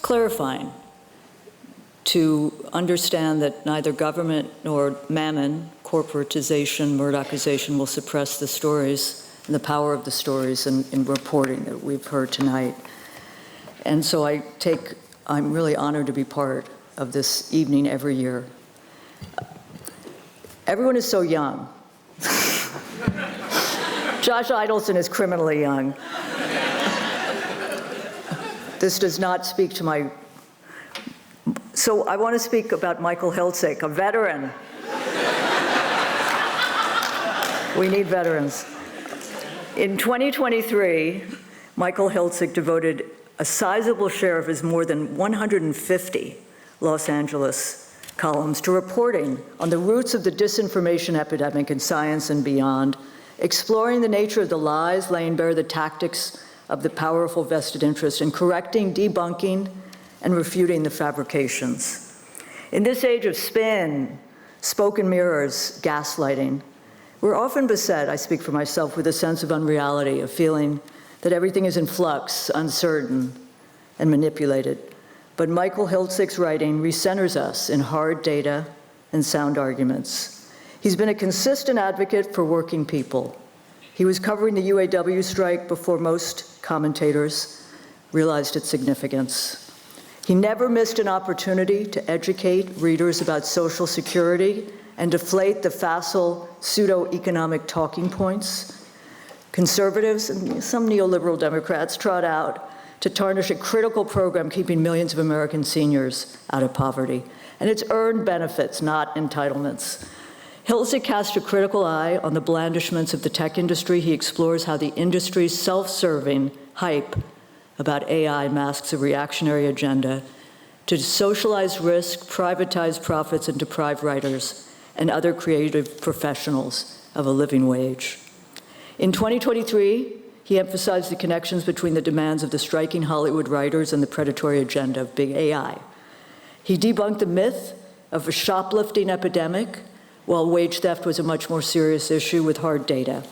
clarifying to understand that neither government nor mammon, corporatization, Murdochization will suppress the stories and the power of the stories in reporting that we've heard tonight. And so I'm really honored to be part of this evening every year. Everyone is so young. Josh Idelson is criminally young. This does not speak to my... So I want to speak about Michael Hiltzik, a veteran. We need veterans. In 2023, Michael Hiltzik devoted a sizable share of his more than 150 Los Angeles columns to reporting on the roots of the disinformation epidemic in science and beyond, exploring the nature of the lies, laying bare the tactics of the powerful vested interest, and correcting, debunking, and refuting the fabrications. In this age of spin, spoken mirrors, gaslighting, we're often beset, I speak for myself, with a sense of unreality, a feeling that everything is in flux, uncertain, and manipulated. But Michael Hiltzik's writing recenters us in hard data and sound arguments. He's been a consistent advocate for working people. He was covering the UAW strike before most commentators realized its significance. He never missed an opportunity to educate readers about Social Security and deflate the facile pseudo-economic talking points conservatives and some neoliberal Democrats trot out to tarnish a critical program keeping millions of American seniors out of poverty. And it's earned benefits, not entitlements. Hiltzik cast a critical eye on the blandishments of the tech industry. He explores how the industry's self-serving hype about AI masks a reactionary agenda to socialize risk, privatize profits, and deprive writers and other creative professionals of a living wage. In 2023, he emphasized the connections between the demands of the striking Hollywood writers and the predatory agenda of big AI. He debunked the myth of a shoplifting epidemic, while wage theft was a much more serious issue with hard data.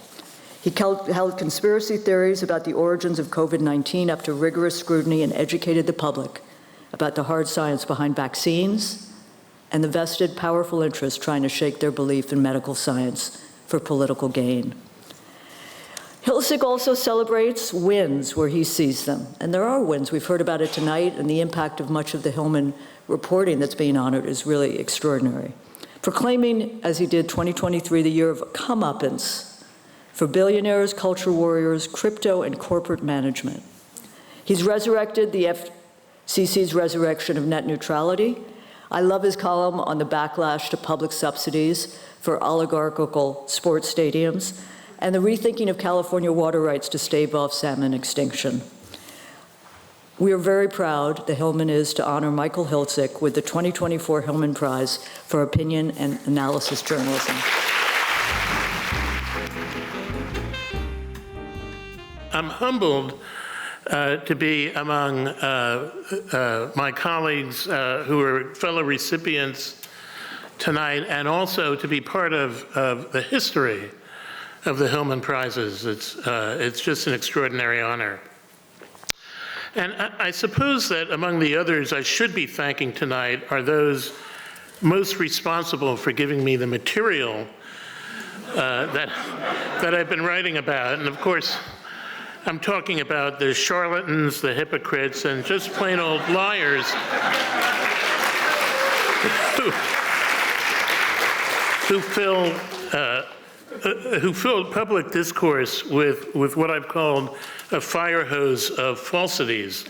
He held conspiracy theories about the origins of COVID-19 up to rigorous scrutiny and educated the public about the hard science behind vaccines and the vested, powerful interests trying to shake their belief in medical science for political gain. Hiltzik also celebrates wins where he sees them, and there are wins. We've heard about it tonight, and the impact of much of the Hillman reporting that's being honored is really extraordinary. Proclaiming, as he did, 2023 the year of comeuppance for billionaires, culture warriors, crypto, and corporate management. He's resurrected the FCC's resurrection of net neutrality. I love his column on the backlash to public subsidies for oligarchical sports stadiums and the rethinking of California water rights to stave off salmon extinction. We are very proud, the Hillman is, to honor Michael Hiltzik with the 2024 Hillman Prize for Opinion and Analysis Journalism. I'm humbled to be among my colleagues who are fellow recipients tonight, and also to be part of the history of the Hillman Prizes. It's just an extraordinary honor. And I suppose that among the others I should be thanking tonight are those most responsible for giving me the material that I've been writing about. And of course, I'm talking about the charlatans, the hypocrites, and just plain old liars who filled public discourse with what I've called a fire hose of falsities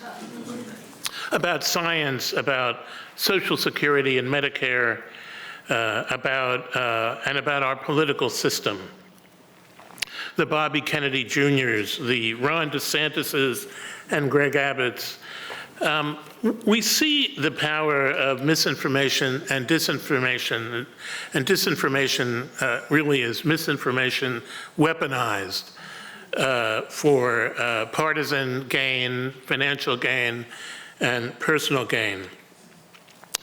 about science, about Social Security and Medicare, about our political system. The Bobby Kennedy Jr.'s, the Ron DeSantis's, and Greg Abbott's. We see the power of misinformation and disinformation, and disinformation really is misinformation weaponized for partisan gain, financial gain, and personal gain.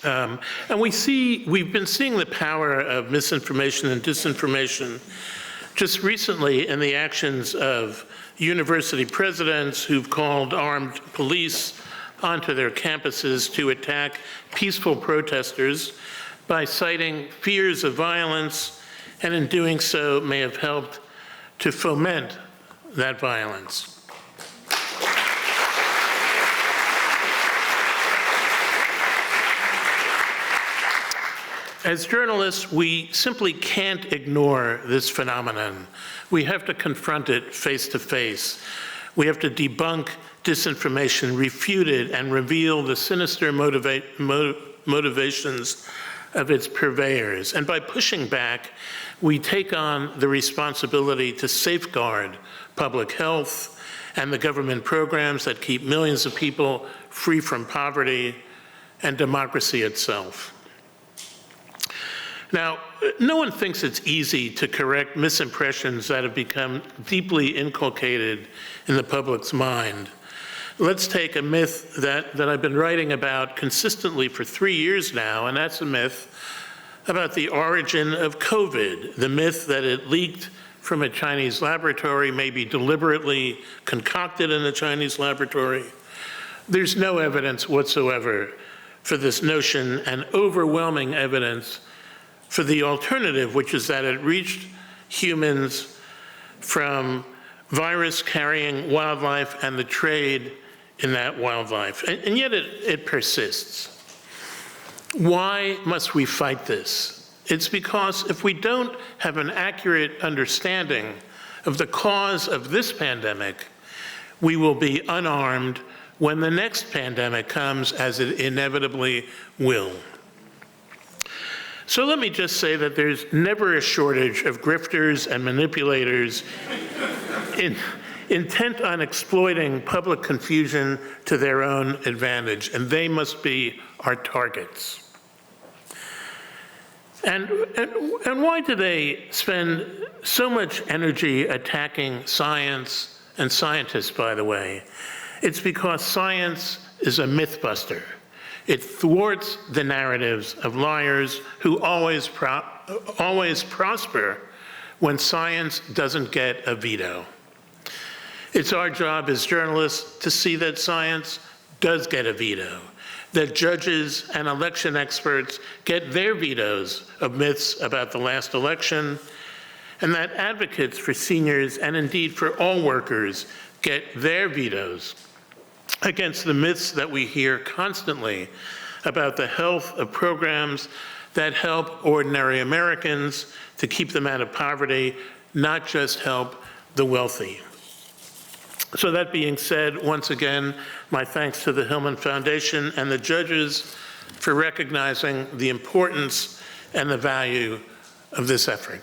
And we've been seeing the power of misinformation and disinformation just recently in the actions of university presidents who've called armed police onto their campuses to attack peaceful protesters by citing fears of violence, and in doing so may have helped to foment that violence. As journalists, we simply can't ignore this phenomenon. We have to confront it face to face. We have to debunk disinformation, refute it, and reveal the sinister motivations of its purveyors. And by pushing back, we take on the responsibility to safeguard public health and the government programs that keep millions of people free from poverty and democracy itself. Now, no one thinks it's easy to correct misimpressions that have become deeply inculcated in the public's mind. Let's take a myth that I've been writing about consistently for 3 years now, and that's a myth about the origin of COVID, the myth that it leaked from a Chinese laboratory, maybe deliberately concocted in a Chinese laboratory. There's no evidence whatsoever for this notion, and overwhelming evidence for the alternative, which is that it reached humans from virus-carrying wildlife and the trade in that wildlife. And yet it persists. Why must we fight this? It's because if we don't have an accurate understanding of the cause of this pandemic, we will be unarmed when the next pandemic comes, as it inevitably will. So let me just say that there's never a shortage of grifters and manipulators intent on exploiting public confusion to their own advantage, and they must be our targets. And why do they spend so much energy attacking science and scientists, by the way? It's because science is a myth buster. It thwarts the narratives of liars who always prosper when science doesn't get a veto. It's our job as journalists to see that science does get a veto, that judges and election experts get their vetoes of myths about the last election, and that advocates for seniors and indeed for all workers get their vetoes against the myths that we hear constantly about the health of programs that help ordinary Americans to keep them out of poverty, not just help the wealthy. So that being said, once again, my thanks to the Hillman Foundation and the judges for recognizing the importance and the value of this effort.